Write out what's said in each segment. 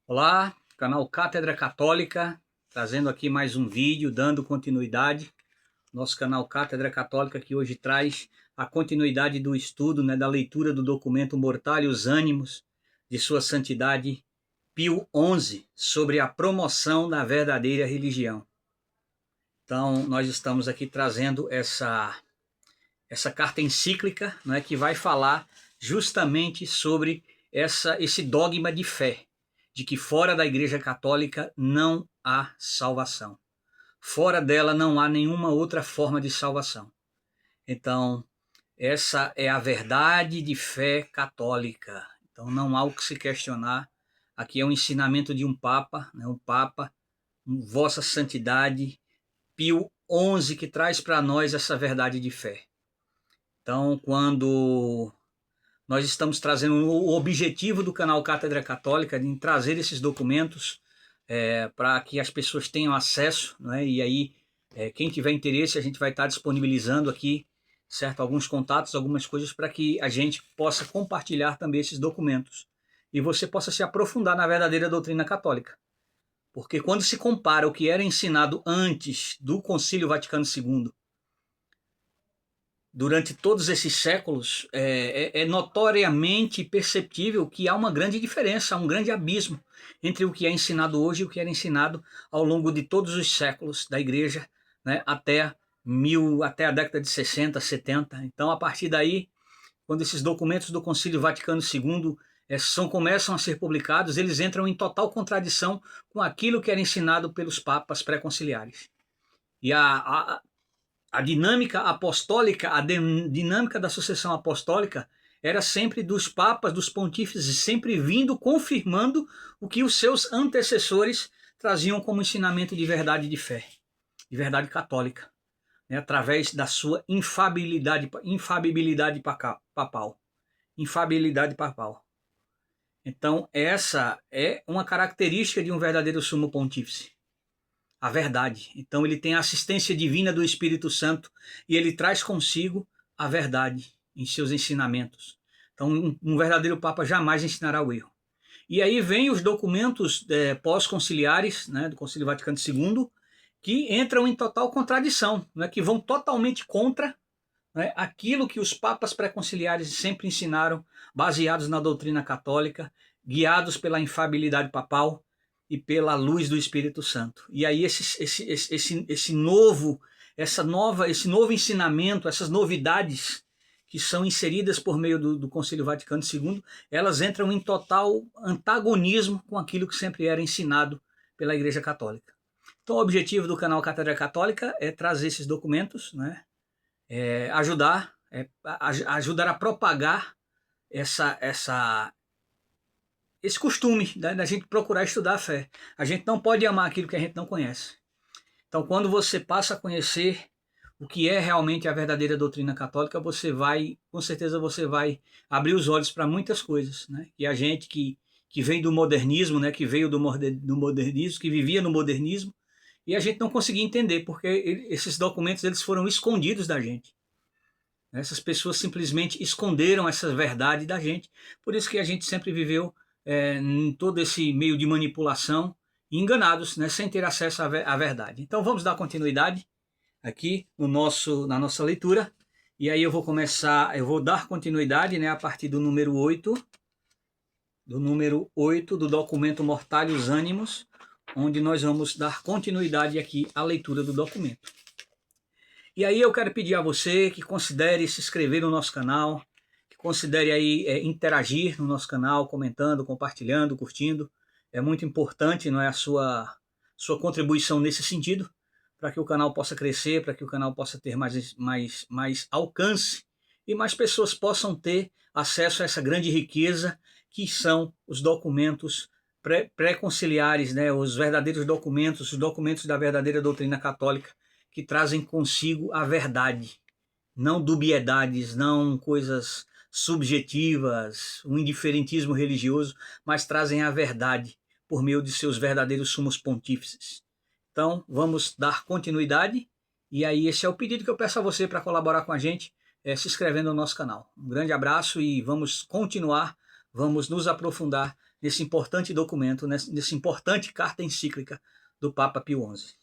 Olá, canal Cátedra Católica, trazendo aqui mais um vídeo, dando continuidade. Nosso canal Cátedra Católica que hoje traz a continuidade do estudo, da leitura do documento Mortalhos Ânimos de Sua Santidade Pio XI, sobre a promoção da verdadeira religião. Então, nós estamos aqui trazendo essa carta encíclica, que vai falar justamente sobre esse dogma de fé, de que fora da Igreja Católica não há salvação. Fora dela não há nenhuma outra forma de salvação. Então, essa é a verdade de fé católica. Então, não há o que se questionar. Aqui é um ensinamento de um Papa, Vossa Santidade Pio XI, que traz para nós essa verdade de fé. Então, quando nós estamos trazendo o objetivo do canal Cátedra Católica de trazer esses documentos para que as pessoas tenham acesso, e aí quem tiver interesse a gente vai estar disponibilizando aqui, certo, alguns contatos, algumas coisas para que a gente possa compartilhar também esses documentos e você possa se aprofundar na verdadeira doutrina católica. Porque quando se compara o que era ensinado antes do Concílio Vaticano II, durante todos esses séculos, é notoriamente perceptível que há uma grande diferença, há um grande abismo entre o que é ensinado hoje e o que era ensinado ao longo de todos os séculos da Igreja, até a década de 60, 70. Então, a partir daí, quando esses documentos do Concílio Vaticano II começam a ser publicados, eles entram em total contradição com aquilo que era ensinado pelos papas pré-conciliares. E a dinâmica apostólica, dinâmica da sucessão apostólica era sempre dos papas, dos pontífices, sempre vindo, confirmando o que os seus antecessores traziam como ensinamento de verdade de fé, de verdade católica, através da sua infabilidade papal. Infabilidade papal. Então, essa é uma característica de um verdadeiro sumo pontífice. A verdade. Então ele tem a assistência divina do Espírito Santo e ele traz consigo a verdade em seus ensinamentos. Então um verdadeiro Papa jamais ensinará o erro. E aí vem os documentos pós-conciliares, do Concílio Vaticano II, que entram em total contradição, que vão totalmente contra aquilo que os papas pré-conciliares sempre ensinaram, baseados na doutrina católica, guiados pela infabilidade papal e pela luz do Espírito Santo. E aí esse novo ensinamento, essas novidades que são inseridas por meio do Concílio Vaticano II, elas entram em total antagonismo com aquilo que sempre era ensinado pela Igreja Católica. Então o objetivo do canal Cátedra Católica é trazer esses documentos, ajudar a propagar esse costume da gente procurar estudar a fé. A gente não pode amar aquilo que a gente não conhece. Então, quando você passa a conhecer o que é realmente a verdadeira doutrina católica, com certeza você vai abrir os olhos para muitas coisas, E a gente que vem do modernismo, que veio do modernismo, que vivia no modernismo, e a gente não conseguia entender, porque esses documentos eles foram escondidos da gente. Essas pessoas simplesmente esconderam essa verdade da gente, por isso que a gente sempre viveu em todo esse meio de manipulação, enganados, sem ter acesso à verdade. Então vamos dar continuidade aqui na nossa leitura, e aí eu vou dar continuidade a partir do número 8, do documento Mortalhos Ânimos, onde nós vamos dar continuidade aqui à leitura do documento. E aí eu quero pedir a você que considere se inscrever no nosso canal, que considere aí interagir no nosso canal, comentando, compartilhando, curtindo. É muito importante, a sua contribuição nesse sentido, para que o canal possa crescer, para que o canal possa ter mais alcance e mais pessoas possam ter acesso a essa grande riqueza que são os documentos pré-conciliares, os verdadeiros documentos, os documentos da verdadeira doutrina católica, que trazem consigo a verdade, não dubiedades, não coisas subjetivas, um indiferentismo religioso, mas trazem a verdade por meio de seus verdadeiros sumos pontífices. Então, vamos dar continuidade, e aí esse é o pedido que eu peço a você para colaborar com a gente, se inscrevendo no nosso canal. Um grande abraço e vamos continuar vamos nos aprofundar nesse importante documento, nessa importante carta encíclica do Papa Pio XI.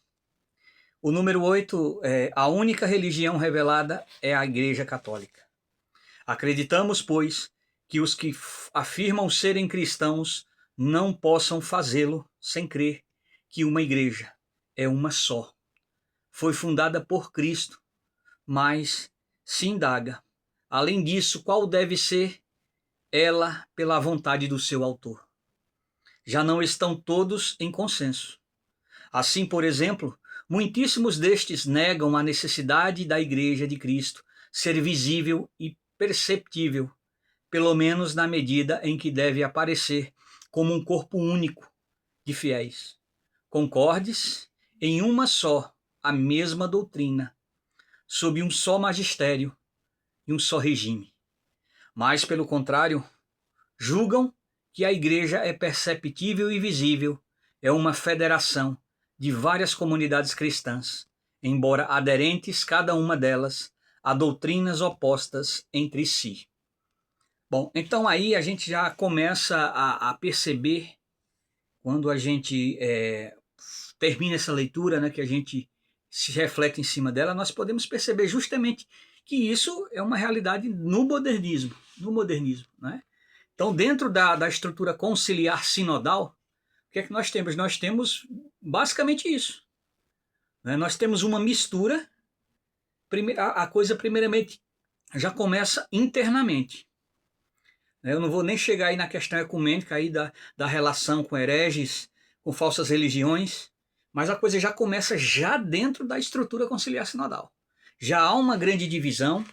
O número 8 é: a única religião revelada é a Igreja Católica. Acreditamos, pois, que os que afirmam serem cristãos não possam fazê-lo sem crer que uma igreja é uma só. Foi fundada por Cristo, mas se indaga, além disso, qual deve ser ela pela vontade do seu autor. Já não estão todos em consenso. Assim, por exemplo, muitíssimos destes negam a necessidade da Igreja de Cristo ser visível e perceptível, pelo menos na medida em que deve aparecer como um corpo único de fiéis, concordes em uma só, a mesma doutrina, sob um só magistério e um só regime. Mas, pelo contrário, julgam que a Igreja é perceptível e visível, é uma federação de várias comunidades cristãs, embora aderentes cada uma delas a doutrinas opostas entre si. Bom, então aí a gente já começa a perceber, quando a gente termina essa leitura, né, que a gente se reflete em cima dela, nós podemos perceber justamente que isso é uma realidade no modernismo, né? Então, dentro da estrutura conciliar sinodal, o que é que nós temos? Nós temos basicamente isso, né? Nós temos uma mistura, a coisa primeiramente já começa internamente. Eu não vou nem chegar aí na questão ecumênica aí da relação com hereges, com falsas religiões, mas a coisa já começa já dentro da estrutura conciliar sinodal. Já há uma grande divisão,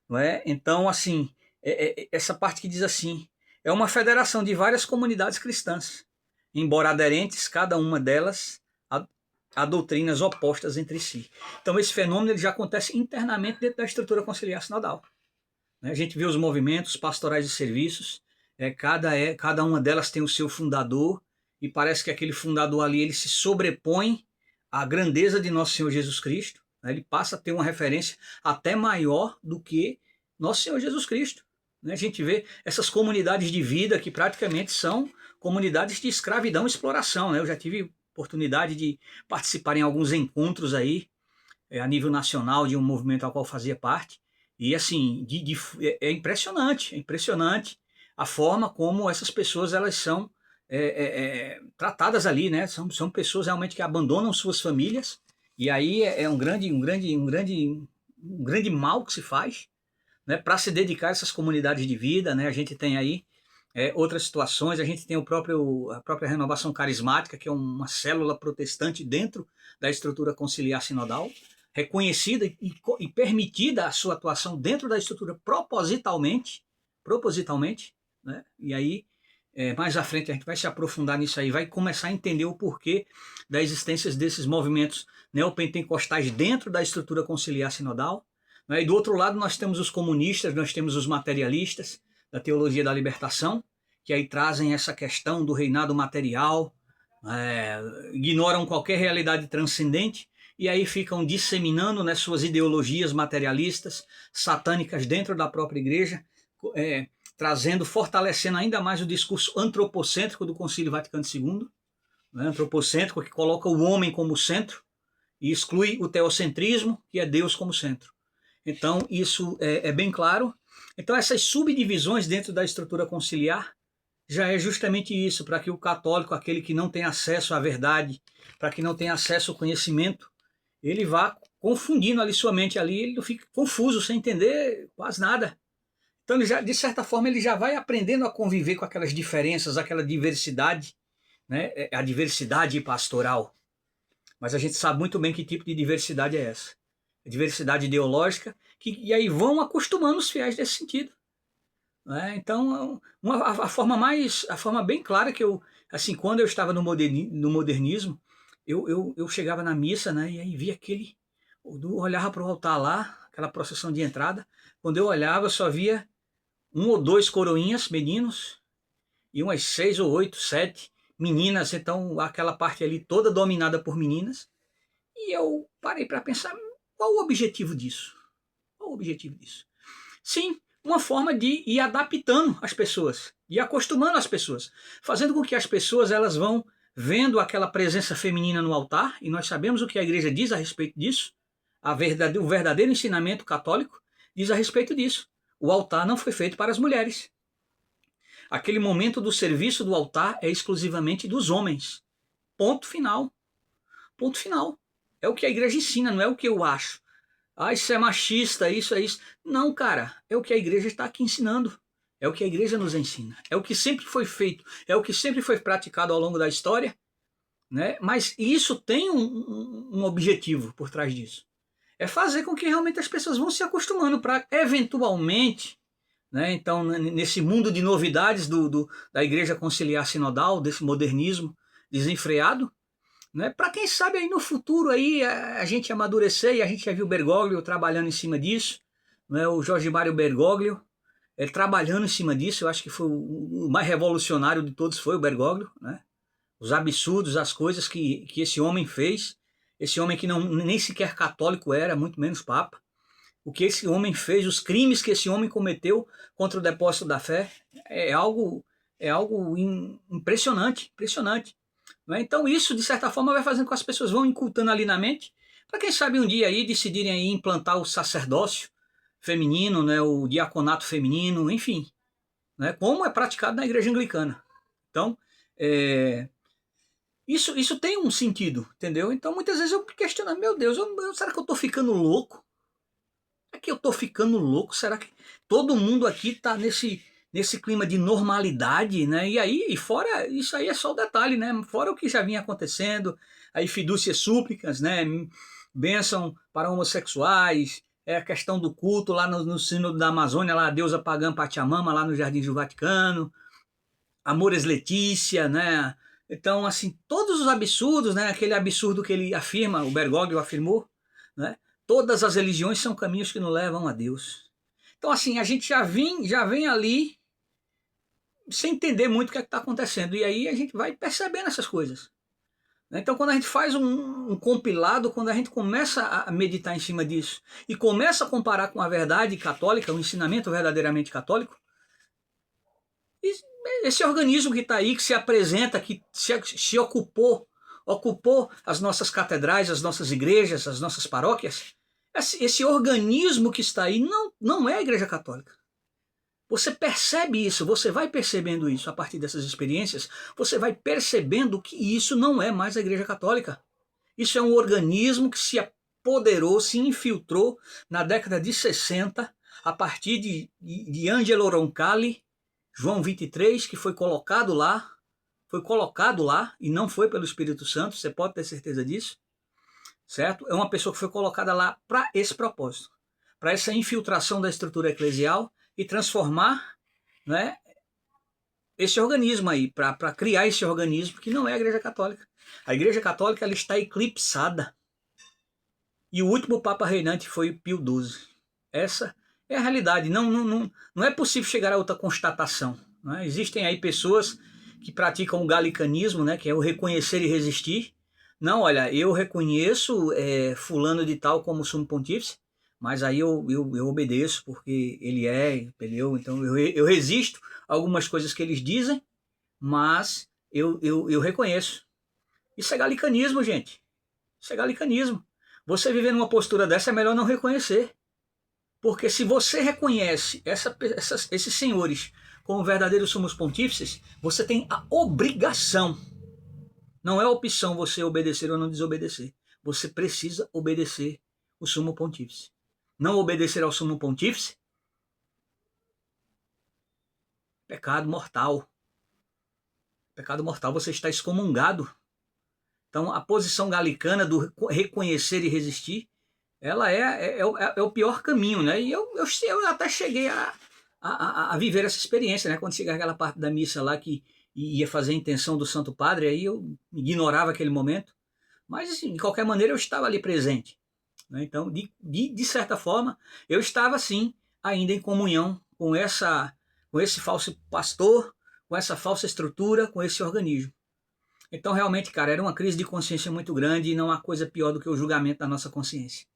não é? Então, assim, essa parte que diz assim, é uma federação de várias comunidades cristãs, embora aderentes, cada uma delas, a doutrinas opostas entre si. Então, esse fenômeno ele já acontece internamente dentro da estrutura conciliar sinodal. A gente vê os movimentos pastorais de serviços, cada uma delas tem o seu fundador, e parece que aquele fundador ali ele se sobrepõe à grandeza de nosso Senhor Jesus Cristo, né? Ele passa a ter uma referência até maior do que nosso Senhor Jesus Cristo, né? A gente vê essas comunidades de vida que praticamente são comunidades de escravidão e exploração, né? Eu já tive oportunidade de participar em alguns encontros aí, a nível nacional, de um movimento ao qual fazia parte. E assim, é impressionante a forma como essas pessoas elas são tratadas ali, né? São pessoas realmente que abandonam suas famílias, e aí é um grande mal que se faz, né, para se dedicar a essas comunidades de vida, né? A gente tem aí outras situações, a gente tem a própria renovação carismática, que é uma célula protestante dentro da estrutura conciliar sinodal, reconhecida e permitida a sua atuação dentro da estrutura propositalmente, né? E aí, mais à frente a gente vai se aprofundar nisso aí, vai começar a entender o porquê da existência desses movimentos neopentecostais dentro da estrutura conciliar sinodal, né? E do outro lado nós temos os comunistas, nós temos os materialistas da teologia da libertação, que aí trazem essa questão do reinado material, ignoram qualquer realidade transcendente, e aí ficam disseminando, né, suas ideologias materialistas, satânicas dentro da própria igreja, fortalecendo ainda mais o discurso antropocêntrico do Concílio Vaticano II, né, antropocêntrico que coloca o homem como centro e exclui o teocentrismo, que é Deus como centro. Então isso é bem claro. Então essas subdivisões dentro da estrutura conciliar já é justamente isso, para que o católico, aquele que não tem acesso à verdade, para que não tem acesso ao conhecimento, ele vá confundindo ali sua mente ali, ele fica confuso, sem entender quase nada. Então, ele já, de certa forma, ele já vai aprendendo a conviver com aquelas diferenças, aquela diversidade, né? A diversidade pastoral. Mas a gente sabe muito bem que tipo de diversidade é essa. A diversidade ideológica, e aí vão acostumando os fiéis desse sentido. Né? Então, a forma bem clara que eu, assim, quando eu estava no modernismo, eu chegava na missa, né, e aí via olhava para o altar lá, aquela procissão de entrada, quando eu olhava eu só via 1 ou 2 coroinhas, meninos, e umas 6 ou 8, 7 meninas, então aquela parte ali toda dominada por meninas, e eu parei para pensar, qual o objetivo disso? Qual o objetivo disso? Sim, uma forma de ir adaptando as pessoas, e acostumando as pessoas, fazendo com que as pessoas elas vão vendo aquela presença feminina no altar, e nós sabemos o que a igreja diz a respeito disso, o verdadeiro ensinamento católico diz a respeito disso. O altar não foi feito para as mulheres. Aquele momento do serviço do altar é exclusivamente dos homens. Ponto final. Ponto final. É o que a igreja ensina, não é o que eu acho. Ah, isso é machista, isso é isso. Não, cara, é o que a igreja está aqui ensinando. É o que a igreja nos ensina. É o que sempre foi feito. É o que sempre foi praticado ao longo da história. Né? Mas isso tem um objetivo por trás disso. É fazer com que realmente as pessoas vão se acostumando para eventualmente, né? Então, nesse mundo de novidades da Igreja Conciliar Sinodal, desse modernismo desenfreado, né? Para quem sabe aí no futuro aí a gente amadurecer, e a gente já viu o Bergoglio trabalhando em cima disso, né? O Jorge Mário Bergoglio trabalhando em cima disso. Eu acho que foi o mais revolucionário de todos, foi o Bergoglio, né? Os absurdos, as coisas que esse homem fez, esse homem que nem sequer católico era, muito menos papa, o que esse homem fez, os crimes que esse homem cometeu contra o depósito da fé, é algo impressionante, impressionante. Né? Então isso, de certa forma, vai fazendo com que as pessoas vão incultando ali na mente, para quem sabe um dia aí decidirem aí implantar o sacerdócio feminino, né, o diaconato feminino, enfim, né, como é praticado na igreja anglicana. Então, isso tem um sentido, entendeu? Então muitas vezes eu questiono, meu Deus, será que eu estou ficando louco? Será que eu estou ficando louco? Será que todo mundo aqui está nesse clima de normalidade, né? E aí, e fora, isso aí é só o detalhe, né? Fora o que já vinha acontecendo, aí fidúcias súplicas, né? Bênção para homossexuais, a questão do culto lá no Sínodo da Amazônia, lá a deusa pagã Pachamama, lá no Jardim do Vaticano, Amores Letícia, né? Então, assim, todos os absurdos, né? Aquele absurdo que ele afirma, o Bergoglio afirmou, né? Todas as religiões são caminhos que nos levam a Deus. Então, assim, a gente já vem ali sem entender muito o que é está acontecendo. E aí a gente vai percebendo essas coisas. Então, quando a gente faz um compilado, quando a gente começa a meditar em cima disso e começa a comparar com a verdade católica, o ensinamento verdadeiramente católico, esse organismo que está aí, que se apresenta, que se ocupou as nossas catedrais, as nossas igrejas, as nossas paróquias, esse organismo que está aí não é a Igreja Católica. Você percebe isso, você vai percebendo isso a partir dessas experiências, você vai percebendo que isso não é mais a Igreja Católica. Isso é um organismo que se apoderou, se infiltrou na década de 60, a partir de Angelo Roncalli, João 23, que foi colocado lá, e não foi pelo Espírito Santo, você pode ter certeza disso, certo? É uma pessoa que foi colocada lá para esse propósito, para essa infiltração da estrutura eclesial e transformar, né, esse organismo aí, para criar esse organismo que não é a Igreja Católica. A Igreja Católica ela está eclipsada. E o último Papa reinante foi Pio XII. Essa é a realidade. Não é possível chegar a outra constatação. Né? Existem aí pessoas que praticam o galicanismo, né, que é o reconhecer e resistir. Não, olha, eu reconheço fulano de tal como sumo pontífice, mas aí eu obedeço porque ele entendeu? Então eu resisto a algumas coisas que eles dizem, mas eu reconheço. Isso é galicanismo, gente. Isso é galicanismo. Você viver numa postura dessa é melhor não reconhecer. Porque se você reconhece esses senhores como verdadeiros sumos pontífices, você tem a obrigação. Não é opção você obedecer ou não desobedecer. Você precisa obedecer o sumo pontífice. Não obedecer ao sumo pontífice, pecado mortal. Pecado mortal, você está excomungado. Então a posição galicana do reconhecer e resistir, ela é o pior caminho, né? E eu até cheguei a viver essa experiência, né? Quando chegava aquela parte da missa lá que ia fazer a intenção do Santo Padre, aí eu ignorava aquele momento, mas assim, de qualquer maneira eu estava ali presente, né? Então, de certa forma, eu estava sim ainda em comunhão com esse falso pastor, com essa falsa estrutura, com esse organismo. Então, realmente, cara, era uma crise de consciência muito grande e não há coisa pior do que o julgamento da nossa consciência.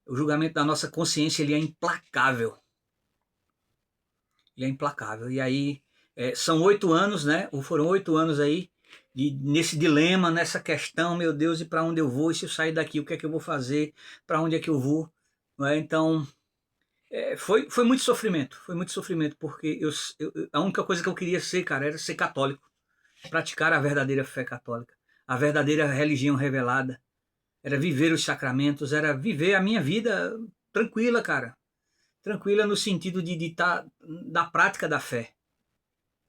O julgamento da nossa consciência ele é implacável. Ele é implacável. E aí, são 8 anos, né? Ou foram 8 anos aí, nesse dilema, nessa questão, meu Deus, e para onde eu vou? E se eu sair daqui, o que é que eu vou fazer? Para onde é que eu vou? Não é? Então, foi muito sofrimento, porque a única coisa que eu queria ser, cara, era ser católico, praticar a verdadeira fé católica, a verdadeira religião revelada, era viver os sacramentos, era viver a minha vida tranquila, cara, tranquila no sentido de estar da prática da fé,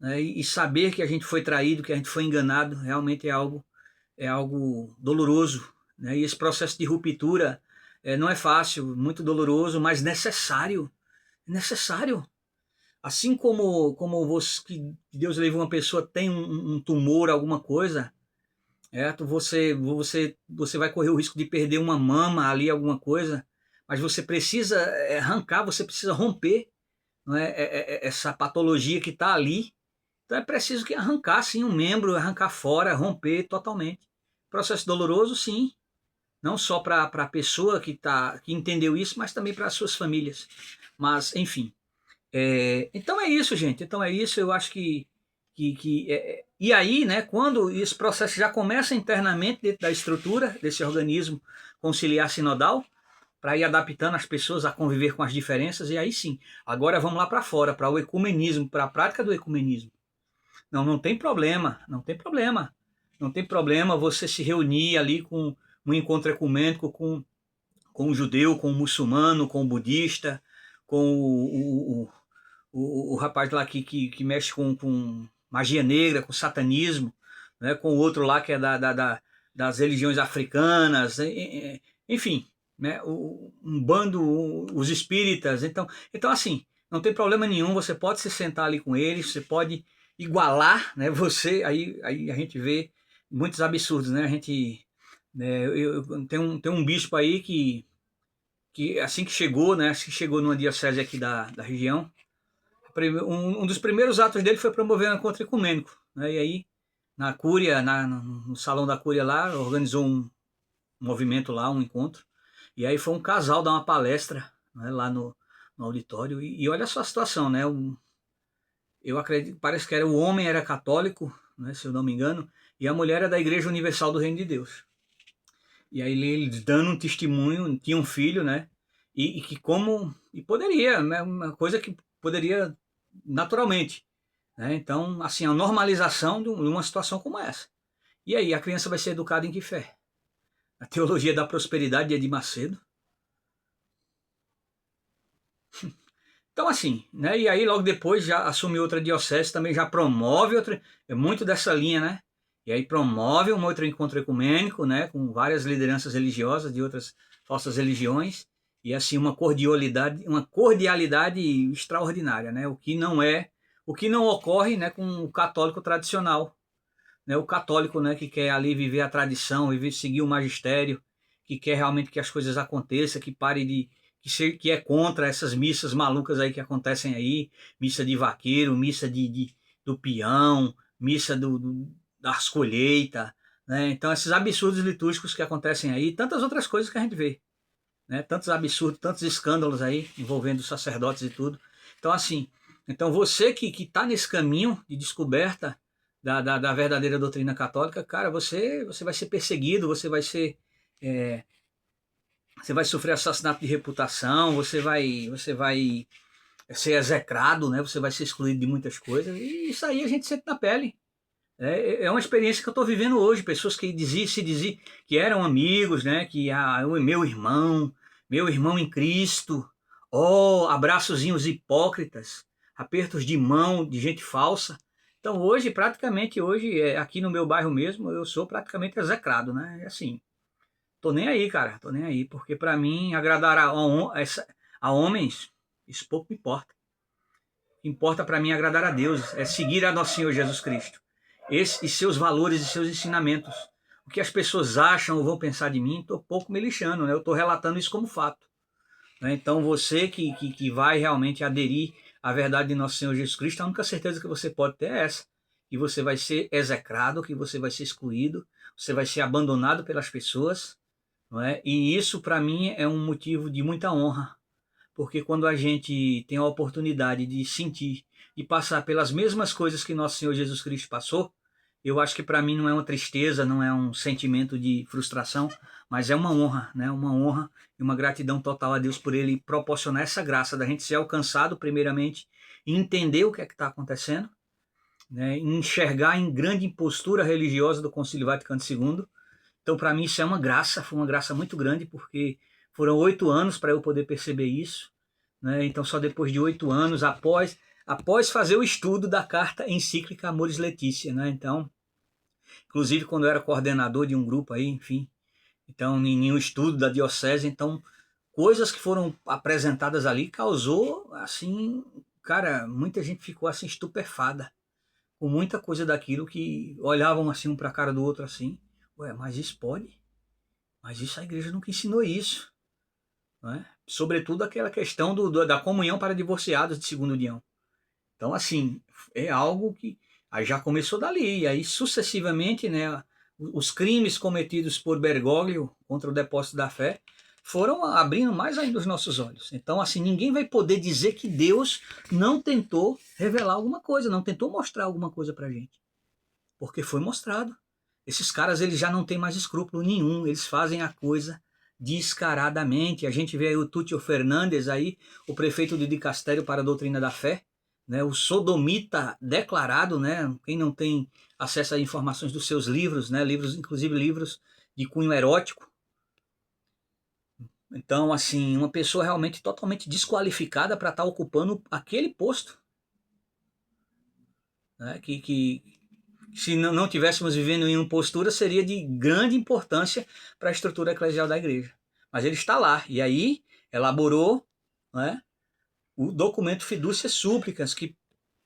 né? E saber que a gente foi traído, que a gente foi enganado, realmente é algo doloroso, né? E esse processo de ruptura não é fácil, muito doloroso, mas necessário, necessário. Assim como que Deus levou uma pessoa tem um tumor, alguma coisa, você vai correr o risco de perder uma mama ali, alguma coisa, mas você precisa arrancar, você precisa romper, não é, essa patologia que está ali. Então é preciso que arrancar sim um membro, arrancar fora, romper totalmente. Processo doloroso, sim, não só para a pessoa que entendeu isso, mas também para as suas famílias. Mas, enfim. Então é isso, gente. Então é isso. Eu acho e aí, né, quando esse processo já começa internamente dentro da estrutura desse organismo conciliar sinodal, para ir adaptando as pessoas a conviver com as diferenças, e aí sim, agora vamos lá para fora, para o ecumenismo, para a prática do ecumenismo. Não, não tem problema, não tem problema. Não tem problema você se reunir ali com um encontro ecumênico com o judeu, com o muçulmano, com o budista, com o rapaz lá que mexe com magia negra, com satanismo, né, com o outro lá que é das religiões africanas, enfim, né, um bando, os espíritas. Então, assim, não tem problema nenhum, você pode se sentar ali com eles, você pode igualar, né, aí a gente vê muitos absurdos, né, a gente... Tem um bispo aí que assim que chegou, né, assim que chegou numa diocese aqui da região, um dos primeiros atos dele foi promover um encontro ecumênico, né? E aí, na Cúria, no salão da Cúria lá, organizou um movimento lá, um encontro, e aí foi um casal dar uma palestra, né, lá no auditório, e olha só a situação, né? Eu acredito, parece que o homem era católico, né, se eu não me engano, e a mulher era da Igreja Universal do Reino de Deus. E aí ele dando um testemunho, tinha um filho, né? E que e poderia, né, uma coisa que poderia naturalmente, né? Então, assim, a normalização de uma situação como essa. E aí, a criança vai ser educada em que fé? A teologia da prosperidade de Edir Macedo. Então, assim, né? E aí, logo depois, já assume outra diocese, também já promove outra. É muito dessa linha, né? E aí promove um outro encontro ecumênico, né? Com várias lideranças religiosas de outras falsas religiões. E assim, uma cordialidade extraordinária, né? O que não ocorre, né, com o católico tradicional, né? O católico, né, que quer ali viver a tradição, seguir o magistério, que quer realmente que as coisas aconteçam, que pare que é contra essas missas malucas aí que acontecem aí, missa de vaqueiro, missa do peão, missa das colheitas, né? Então esses absurdos litúrgicos que acontecem aí, tantas outras coisas que a gente vê, né? Tantos absurdos, tantos escândalos aí envolvendo sacerdotes e tudo. Então, assim, você que está nesse caminho de descoberta da verdadeira doutrina católica, cara, você vai ser perseguido, é, você vai sofrer assassinato de reputação, você vai ser execrado, né? Você vai ser excluído de muitas coisas, e isso aí a gente sente na pele. É uma experiência que eu estou vivendo hoje, pessoas que se diziam que eram amigos, né? Que o meu irmão em Cristo, abraçozinhos hipócritas, apertos de mão de gente falsa. Então hoje, praticamente aqui no meu bairro mesmo, eu sou praticamente execrado, né? Assim, tô nem aí, cara, tô nem aí, porque para mim agradar a homens, isso pouco me importa. O que importa para mim é agradar a Deus, é seguir a nosso Senhor Jesus Cristo. E seus valores e seus ensinamentos. O que as pessoas acham ou vão pensar de mim, estou pouco me lixando, né? Eu estou relatando isso como fato. Né? Então você que vai realmente aderir à verdade de nosso Senhor Jesus Cristo, a única certeza que você pode ter é essa, que você vai ser execrado, que você vai ser excluído, você vai ser abandonado pelas pessoas, não é? E isso para mim é um motivo de muita honra, porque quando a gente tem a oportunidade de sentir e passar pelas mesmas coisas que nosso Senhor Jesus Cristo passou, eu acho que para mim não é uma tristeza, não é um sentimento de frustração, mas é uma honra, né? Uma honra e uma gratidão total a Deus por Ele proporcionar essa graça da gente ser alcançado primeiramente e entender o que é que está acontecendo, né? E enxergar em grande impostura religiosa do Concílio Vaticano II. Então para mim isso é uma graça, foi uma graça muito grande, porque foram 8 anos para eu poder perceber isso, né? Então só depois de 8 anos, após fazer o estudo da carta encíclica Amoris Laetitia, né? Então, inclusive quando eu era coordenador de um grupo aí, enfim, então em um estudo da diocese, então coisas que foram apresentadas ali causou, assim, cara, muita gente ficou assim estupefada com muita coisa daquilo, que olhavam assim um para a cara do outro assim, ué, mas isso pode? Mas isso a igreja nunca ensinou isso, né? Sobretudo aquela questão da comunhão para divorciados de segunda união. Então, assim, é algo que aí já começou dali, e aí sucessivamente, né, os crimes cometidos por Bergoglio contra o depósito da fé foram abrindo mais ainda os nossos olhos. Então, assim, ninguém vai poder dizer que Deus não tentou revelar alguma coisa, não tentou mostrar alguma coisa pra gente, porque foi mostrado. Esses caras, eles já não têm mais escrúpulo nenhum, eles fazem a coisa descaradamente. A gente vê aí o Tútio Fernandes, aí, o prefeito do Dicastério para a Doutrina da Fé, né, o sodomita declarado, né, quem não tem acesso a informações dos seus livros, né, livros, inclusive livros de cunho erótico. Então, assim, uma pessoa realmente totalmente desqualificada para estar ocupando aquele posto, né, que se não tivéssemos vivendo em uma postura, seria de grande importância para a estrutura eclesial da igreja. Mas ele está lá, e aí elaborou, né, o documento Fidúcia Súplicas, que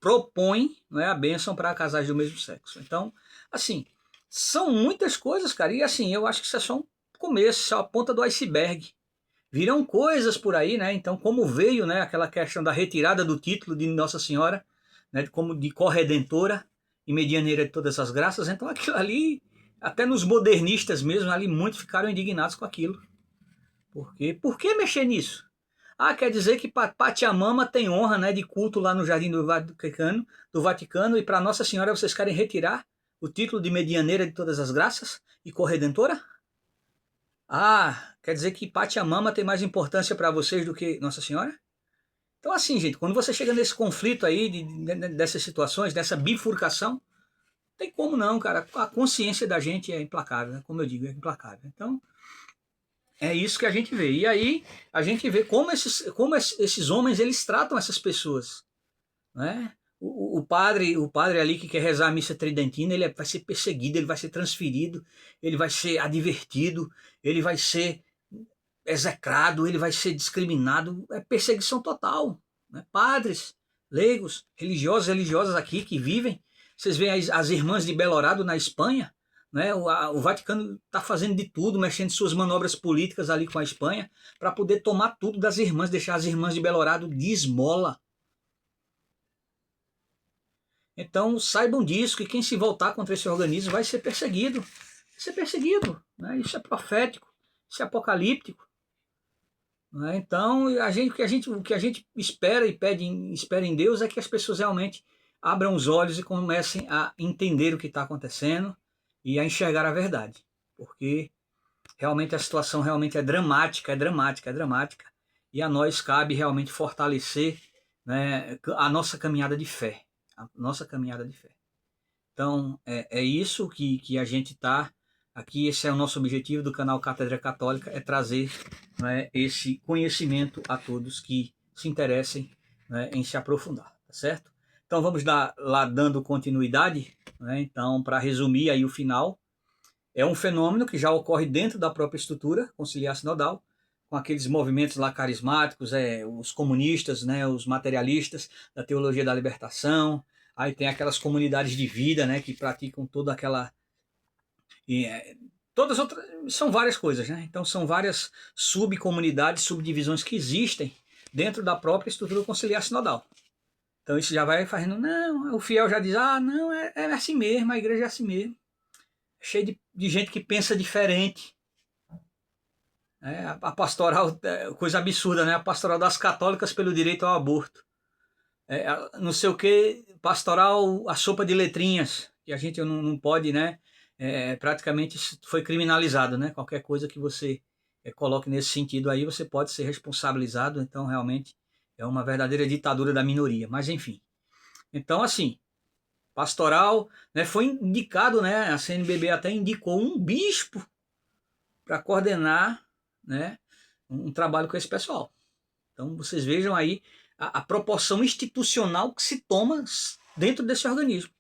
propõe, né, a bênção para casais do mesmo sexo. Então, assim, são muitas coisas, cara, e assim, eu acho que isso é só um começo, só a ponta do iceberg. Virão coisas por aí, né? Então, como veio, né, aquela questão da retirada do título de Nossa Senhora, né, como de corredentora e medianeira de todas as graças, então aquilo ali, até nos modernistas mesmo, ali muitos ficaram indignados com aquilo. Por que mexer nisso? Ah, quer dizer que Pachamama tem honra, né, de culto lá no Jardim do Vaticano, e para Nossa Senhora vocês querem retirar o título de medianeira de todas as graças e corredentora? Ah, quer dizer que Pachamama tem mais importância para vocês do que Nossa Senhora? Então, assim, gente, quando você chega nesse conflito aí, dessas situações, dessa bifurcação, não tem como não, cara. A consciência da gente é implacável, né? Como eu digo, é implacável. Então, é isso que a gente vê. E aí, a gente vê como esses homens, eles tratam essas pessoas, né? O padre ali que quer rezar a missa tridentina, ele vai ser perseguido, ele vai ser transferido, ele vai ser advertido, ele vai ser execrado, ele vai ser discriminado, é perseguição total, né? Padres, leigos, religiosos, religiosas aqui que vivem, vocês veem as irmãs de Belorado na Espanha, né? O Vaticano está fazendo de tudo, mexendo suas manobras políticas ali com a Espanha, para poder tomar tudo das irmãs, deixar as irmãs de Belorado de esmola. Então saibam disso, que quem se voltar contra esse organismo vai ser perseguido. Vai ser perseguido, né? Isso é profético, isso é apocalíptico. Né? Então o que a gente espera e espera em Deus é que as pessoas realmente abram os olhos e comecem a entender o que está acontecendo e a enxergar a verdade. Porque realmente a situação realmente é dramática, é dramática, é dramática. E a nós cabe realmente fortalecer, né, a nossa caminhada de fé. A nossa caminhada de fé. Então, é isso que a gente está aqui. Esse é o nosso objetivo do canal Cátedra Católica, é trazer, né, esse conhecimento a todos que se interessem, né, em se aprofundar, tá certo? Então, vamos lá dando continuidade, né? Então, para resumir aí o final, é um fenômeno que já ocorre dentro da própria estrutura conciliar sinodal, com aqueles movimentos lá carismáticos, os comunistas, né, os materialistas da teologia da libertação. Aí tem aquelas comunidades de vida, né, que praticam toda aquela... todas outras... São várias coisas, né? Então são várias subcomunidades, subdivisões que existem dentro da própria estrutura conciliar sinodal. Então isso já vai fazendo... Não, o fiel já diz, ah, não, é assim mesmo, a igreja é assim mesmo. Cheio de gente que pensa diferente. A pastoral, coisa absurda, né? A pastoral das católicas pelo direito ao aborto. não sei o que, pastoral, a sopa de letrinhas, que a gente não pode, né? Praticamente foi criminalizado, né? Qualquer coisa que você coloque nesse sentido aí, você pode ser responsabilizado. Então, realmente, é uma verdadeira ditadura da minoria. Mas, enfim. Então, assim, pastoral, né? Foi indicado, né? A CNBB até indicou um bispo para coordenar, né? Um trabalho com esse pessoal. Então, vocês vejam aí a proporção institucional que se toma dentro desse organismo.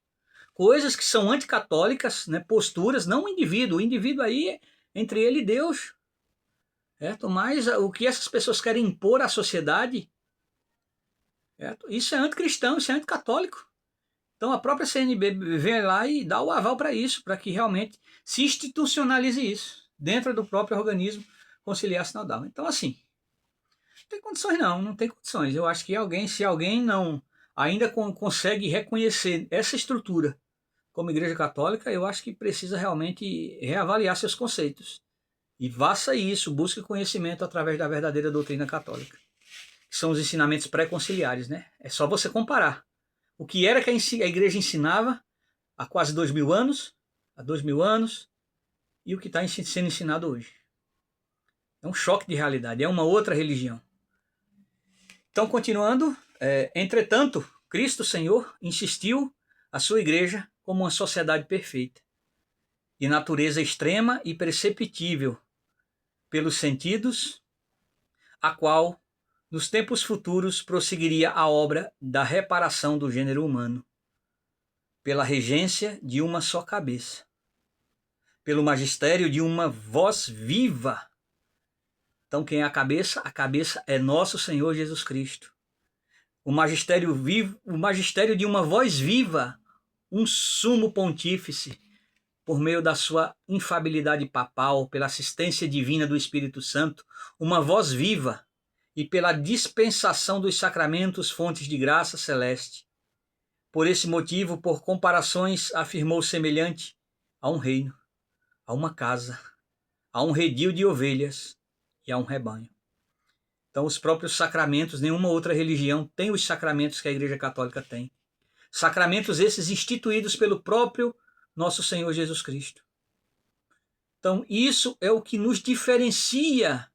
Coisas que são anticatólicas, né, posturas, não o indivíduo aí é entre ele e Deus, certo? Mas o que essas pessoas querem impor à sociedade, certo? Isso é anticristão, isso é anticatólico. Então a própria CNB vem lá e dá o aval para isso, para que realmente se institucionalize isso dentro do próprio organismo conciliar sinodal. Então assim, não tem condições não tem condições. Eu acho que se alguém não ainda consegue reconhecer essa estrutura como Igreja Católica, eu acho que precisa realmente reavaliar seus conceitos. E faça isso, busque conhecimento através da verdadeira doutrina católica, que são os ensinamentos pré-conciliares, né? É só você comparar o que era que a igreja ensinava há quase 2000 anos, e o que está sendo ensinado hoje. É um choque de realidade, é uma outra religião. Então, continuando, entretanto, Cristo Senhor insistiu a sua igreja como uma sociedade perfeita, de natureza extrema e perceptível pelos sentidos, a qual, nos tempos futuros, prosseguiria a obra da reparação do gênero humano, pela regência de uma só cabeça, pelo magistério de uma voz viva. Então, quem é a cabeça? A cabeça é nosso Senhor Jesus Cristo. O magistério vivo, o magistério de uma voz viva, um sumo pontífice, por meio da sua infabilidade papal, pela assistência divina do Espírito Santo, uma voz viva, e pela dispensação dos sacramentos, fontes de graça celeste. Por esse motivo, por comparações, afirmou semelhante a um reino, a uma casa, a um redil de ovelhas e a um rebanho. Então, os próprios sacramentos, nenhuma outra religião tem os sacramentos que a Igreja Católica tem. Sacramentos esses instituídos pelo próprio nosso Senhor Jesus Cristo. Então, isso é o que nos diferencia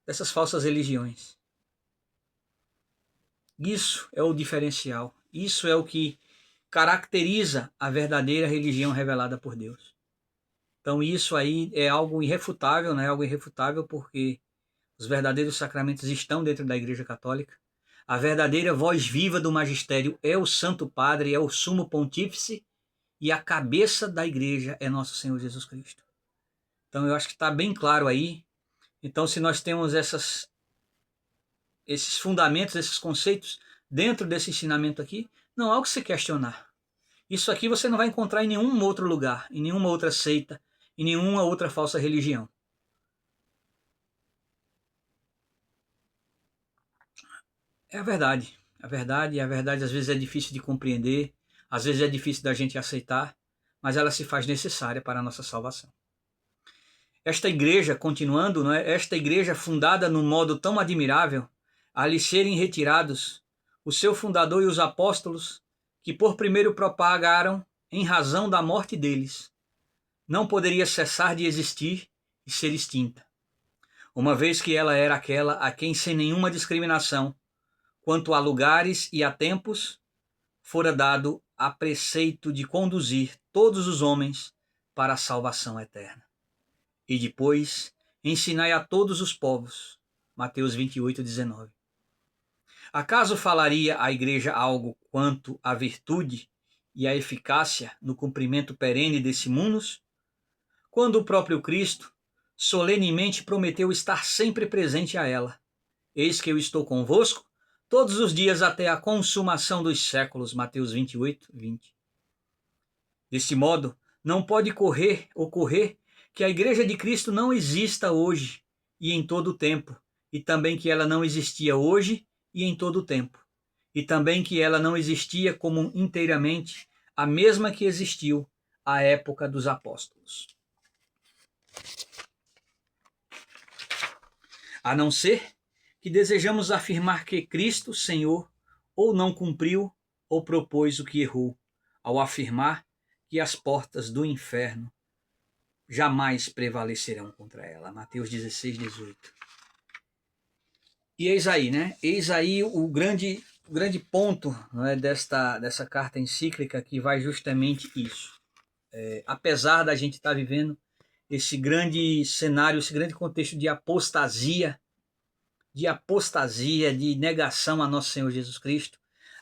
dessas falsas religiões. Isso é o diferencial. Isso é o que caracteriza a verdadeira religião revelada por Deus. Então, isso aí é algo irrefutável, né? Algo irrefutável porque os verdadeiros sacramentos estão dentro da Igreja Católica. A verdadeira voz viva do magistério é o Santo Padre, é o Sumo Pontífice, e a cabeça da Igreja é nosso Senhor Jesus Cristo. Então, eu acho que está bem claro aí. Então, se nós temos esses fundamentos, esses conceitos dentro desse ensinamento aqui, não há o que se questionar. Isso aqui você não vai encontrar em nenhum outro lugar, em nenhuma outra seita, em nenhuma outra falsa religião. É a verdade. A verdade às vezes é difícil de compreender, às vezes é difícil da gente aceitar, mas ela se faz necessária para a nossa salvação. Esta igreja, continuando, não é? Esta igreja fundada num modo tão admirável, a lhe serem retirados o seu fundador e os apóstolos, que por primeiro propagaram em razão da morte deles, não poderia cessar de existir e ser extinta, uma vez que ela era aquela a quem, sem nenhuma discriminação, quanto a lugares e a tempos, fora dado a preceito de conduzir todos os homens para a salvação eterna. E depois, ensinai a todos os povos. Mateus 28, 19. Acaso falaria a igreja algo quanto à virtude e à eficácia no cumprimento perene desse munus? Quando o próprio Cristo solenemente prometeu estar sempre presente a ela. Eis que eu estou convosco todos os dias até a consumação dos séculos. Mateus 28, 20. Desse modo, não pode ocorrer que a Igreja de Cristo não exista hoje e em todo o tempo, e também que ela não existia hoje e em todo o tempo, e também que ela não existia como inteiramente a mesma que existiu à época dos apóstolos. A não ser que desejamos afirmar que Cristo, Senhor, ou não cumpriu, ou propôs o que errou, ao afirmar que as portas do inferno jamais prevalecerão contra ela. Mateus 16, 18. E eis aí, né? Eis aí o grande ponto, não é, dessa carta encíclica, que vai justamente isso. Apesar da gente estar vivendo esse grande cenário, esse grande contexto de apostasia, de negação a nosso Senhor Jesus Cristo,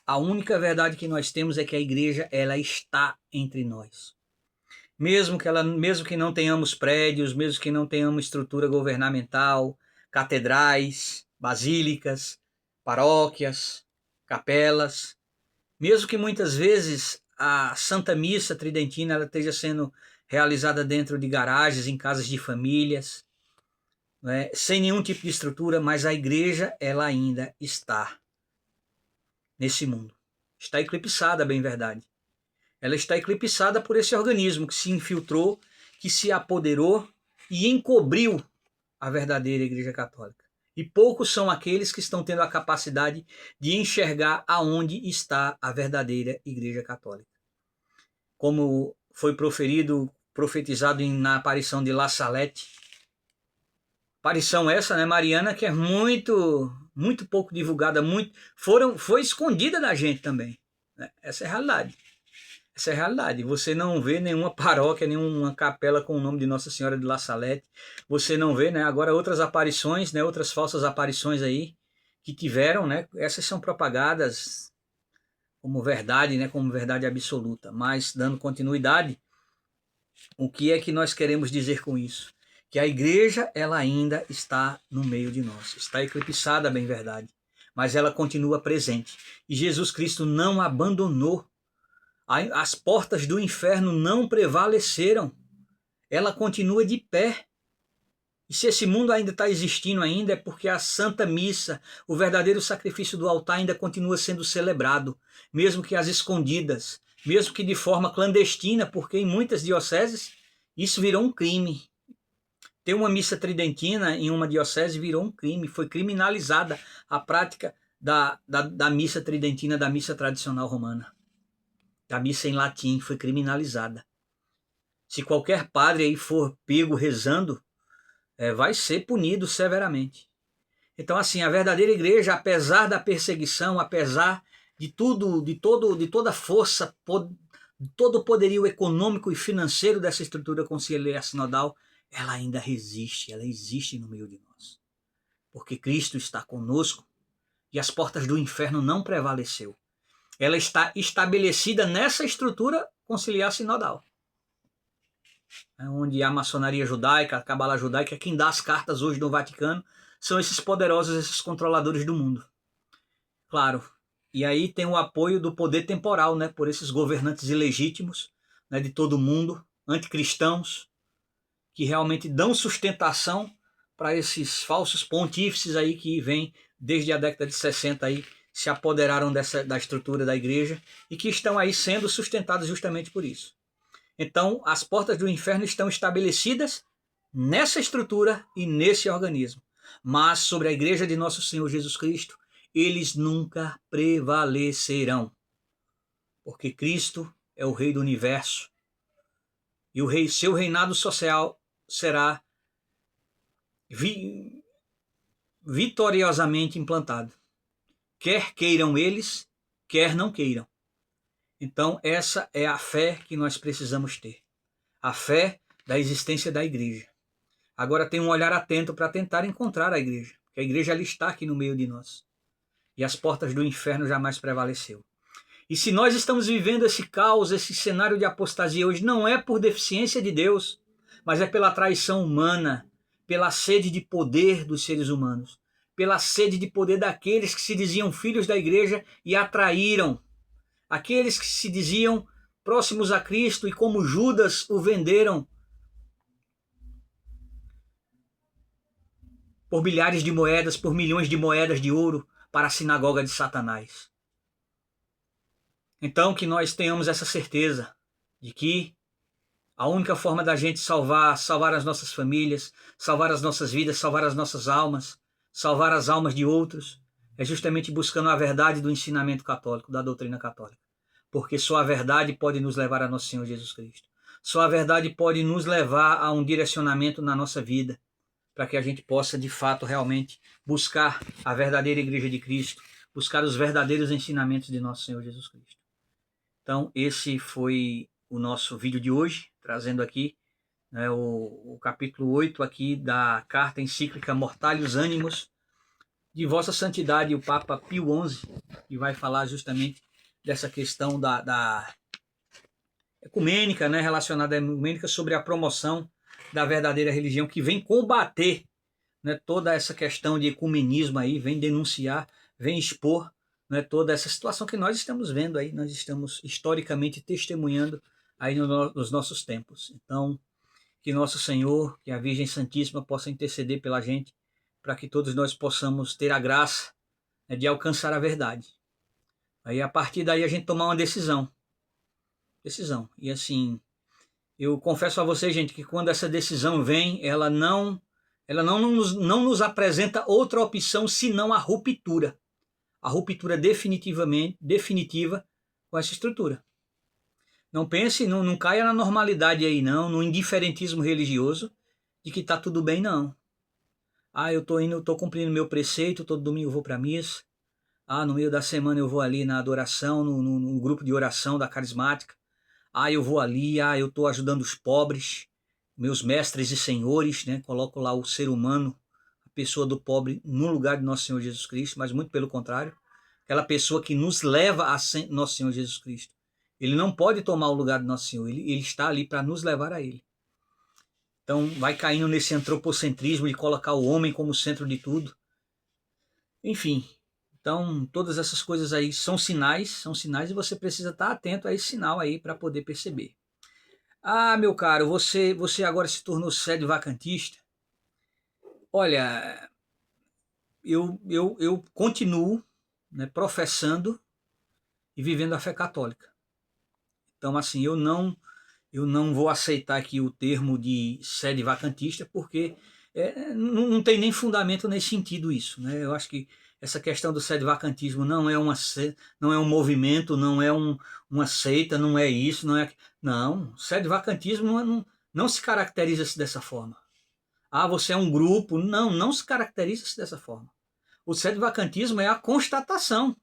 a única verdade que nós temos é que a igreja, ela está entre nós. Mesmo que não tenhamos prédios, mesmo que não tenhamos estrutura governamental, catedrais, basílicas, paróquias, capelas, mesmo que muitas vezes a Santa Missa Tridentina ela esteja sendo realizada dentro de garagens, em casas de famílias, né, sem nenhum tipo de estrutura, mas a igreja ela ainda está nesse mundo. Está eclipsada, bem verdade. Ela está eclipsada por esse organismo que se infiltrou, que se apoderou e encobriu a verdadeira Igreja Católica. E poucos são aqueles que estão tendo a capacidade de enxergar aonde está a verdadeira Igreja Católica. Como foi profetizado na aparição de La Salette, aparição essa, né, mariana, que é muito pouco divulgada, foi escondida da gente também, né? Essa é a realidade. Essa é a realidade. Você não vê nenhuma paróquia, nenhuma capela com o nome de Nossa Senhora de La Salette. Você não vê, né, agora outras aparições, né, outras falsas aparições aí que tiveram, né? Essas são propagadas como verdade, né, como verdade absoluta. Mas dando continuidade, o que é que nós queremos dizer com isso? Que a igreja, ela ainda está no meio de nós. Está eclipsada, bem verdade, mas ela continua presente. E Jesus Cristo não abandonou. As portas do inferno não prevaleceram. Ela continua de pé. E se esse mundo ainda está existindo ainda, é porque a Santa Missa, o verdadeiro sacrifício do altar ainda continua sendo celebrado, mesmo que às escondidas, mesmo que de forma clandestina, porque em muitas dioceses isso virou um crime. Ter uma missa tridentina em uma diocese virou um crime, foi criminalizada a prática da missa tridentina, da missa tradicional romana. A missa em latim foi criminalizada. Se qualquer padre aí for pego rezando, vai ser punido severamente. Então, assim, a verdadeira igreja, apesar da perseguição, apesar de tudo, de toda a força, de todo o poderio econômico e financeiro dessa estrutura conciliar sinodal, ela ainda resiste, ela existe no meio de nós. Porque Cristo está conosco e as portas do inferno não prevaleceu. Ela está estabelecida nessa estrutura conciliar sinodal, onde a maçonaria judaica, a cabala judaica, quem dá as cartas hoje no Vaticano, são esses poderosos, esses controladores do mundo. Claro, e aí tem o apoio do poder temporal, né, por esses governantes ilegítimos, né, de todo mundo, anticristãos, que realmente dão sustentação para esses falsos pontífices aí que vêm desde a década de 60 aí, se apoderaram da estrutura da igreja e que estão aí sendo sustentados justamente por isso. Então, as portas do inferno estão estabelecidas nessa estrutura e nesse organismo. Mas sobre a igreja de nosso Senhor Jesus Cristo, eles nunca prevalecerão. Porque Cristo é o Rei do universo. E seu reinado social será vitoriosamente implantado. Quer queiram eles, quer não queiram. Então, essa é a fé que nós precisamos ter. A fé da existência da igreja. Agora tem um olhar atento para tentar encontrar a igreja. Porque a igreja ela está aqui no meio de nós. E as portas do inferno jamais prevaleceu. E se nós estamos vivendo esse caos, esse cenário de apostasia hoje, não é por deficiência de Deus, mas é pela traição humana, pela sede de poder dos seres humanos, pela sede de poder daqueles que se diziam filhos da igreja e atraíram, aqueles que se diziam próximos a Cristo e como Judas o venderam por milhares de moedas, por milhões de moedas de ouro para a sinagoga de Satanás. Então que nós tenhamos essa certeza de que a única forma da gente salvar as nossas famílias, salvar as nossas vidas, salvar as nossas almas, salvar as almas de outros, é justamente buscando a verdade do ensinamento católico, da doutrina católica. Porque só a verdade pode nos levar a nosso Senhor Jesus Cristo. Só a verdade pode nos levar a um direcionamento na nossa vida, para que a gente possa, de fato, realmente buscar a verdadeira Igreja de Cristo, buscar os verdadeiros ensinamentos de nosso Senhor Jesus Cristo. Então, esse foi o nosso vídeo de hoje, trazendo aqui, né, o capítulo 8 aqui da carta encíclica Mortalius Animos, de Vossa Santidade, o Papa Pio XI, que vai falar justamente dessa questão da ecumênica, né, relacionada à ecumênica, sobre a promoção da verdadeira religião, que vem combater, né, toda essa questão de ecumenismo aí, vem denunciar, vem expor, né, toda essa situação que nós estamos vendo aí, nós estamos historicamente testemunhando aí nos nossos tempos. Então, que nosso Senhor, que a Virgem Santíssima possa interceder pela gente, para que todos nós possamos ter a graça, né, de alcançar a verdade. Aí, a partir daí, a gente tomar uma decisão. E assim, eu confesso a vocês, gente, que quando essa decisão vem, ela não nos apresenta outra opção senão a ruptura. A ruptura definitiva com essa estrutura. Não pense, não caia na normalidade aí não, no indiferentismo religioso de que está tudo bem, não. Ah, eu estou cumprindo meu preceito, todo domingo eu vou para a missa. Ah, no meio da semana eu vou ali na adoração, no grupo de oração da carismática. Ah, eu vou ali, eu estou ajudando os pobres, meus mestres e senhores, né? Coloco lá o ser humano, a pessoa do pobre, no lugar de nosso Senhor Jesus Cristo, mas muito pelo contrário, aquela pessoa que nos leva a nosso Senhor Jesus Cristo. Ele não pode tomar o lugar de nosso Senhor, ele está ali para nos levar a Ele. Então vai caindo nesse antropocentrismo de colocar o homem como centro de tudo. Enfim, então todas essas coisas aí são sinais e você precisa estar atento a esse sinal aí para poder perceber. Ah, meu caro, você agora se tornou sede vacantista? Olha, eu continuo, né, professando e vivendo a fé católica. Então, assim, eu não vou aceitar aqui o termo de sede vacantista, porque não tem nem fundamento nesse sentido isso, né? Eu acho que essa questão do sede vacantismo não é um movimento, não é uma seita, não é isso, não é... Não, sede vacantismo não se caracteriza dessa forma. Ah, você é um grupo. Não se caracteriza dessa forma. O sede vacantismo é a constatação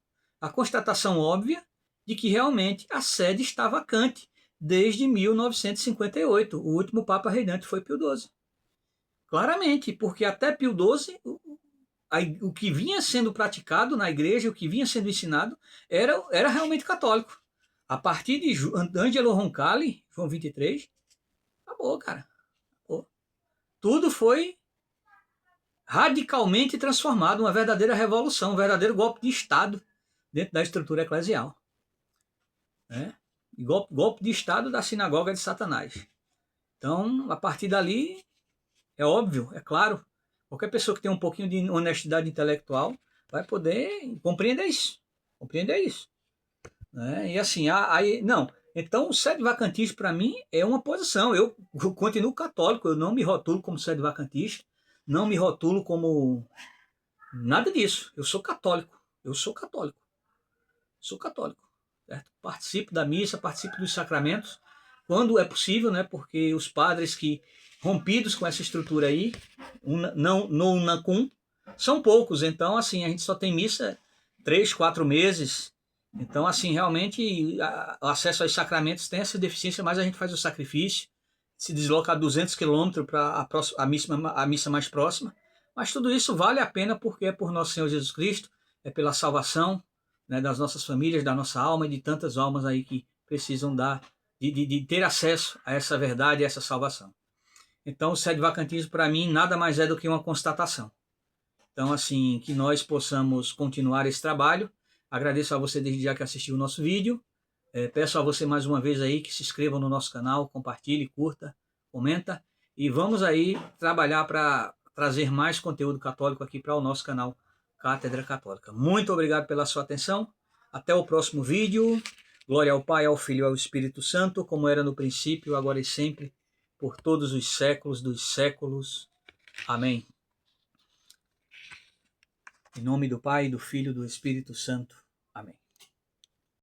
óbvia de que realmente a sede está vacante desde 1958. O último Papa reinante foi Pio XII. Claramente, porque até Pio XII, o que vinha sendo praticado na igreja, o que vinha sendo ensinado, era realmente católico. A partir de Angelo Roncalli, João 23, acabou, cara. Acabou. Tudo foi radicalmente transformado, uma verdadeira revolução, um verdadeiro golpe de Estado dentro da estrutura eclesial. Né? Golpe de Estado da sinagoga de Satanás. Então, a partir dali, é óbvio, é claro, qualquer pessoa que tem um pouquinho de honestidade intelectual vai poder compreender isso. Né? E assim, aí, não. Então, o sede vacantista, para mim, é uma posição. Eu continuo católico, eu não me rotulo como sede vacantista, não me rotulo como nada disso. Eu sou católico. Certo? Participo da missa, participo dos sacramentos, quando é possível, né? Porque os padres que, rompidos com essa estrutura aí, no Unacum, são poucos. Então, assim, a gente só tem missa 3, 4 meses. Então, assim, realmente, o acesso aos sacramentos tem essa deficiência, mas a gente faz o sacrifício, se desloca a 200 quilômetros para a missa mais próxima. Mas tudo isso vale a pena porque é por nosso Senhor Jesus Cristo, é pela salvação, né, das nossas famílias, da nossa alma e de tantas almas aí que precisam de ter acesso a essa verdade, a essa salvação. Então, o sede vacantismo, para mim, nada mais é do que uma constatação. Então, assim, que nós possamos continuar esse trabalho. Agradeço a você desde já que assistiu o nosso vídeo. Peço a você mais uma vez aí que se inscreva no nosso canal, compartilhe, curta, comenta. E vamos aí trabalhar para trazer mais conteúdo católico aqui para o nosso canal Cátedra Católica. Muito obrigado pela sua atenção. Até o próximo vídeo. Glória ao Pai, ao Filho e ao Espírito Santo, como era no princípio, agora e sempre, por todos os séculos dos séculos. Amém. Em nome do Pai, do Filho e do Espírito Santo.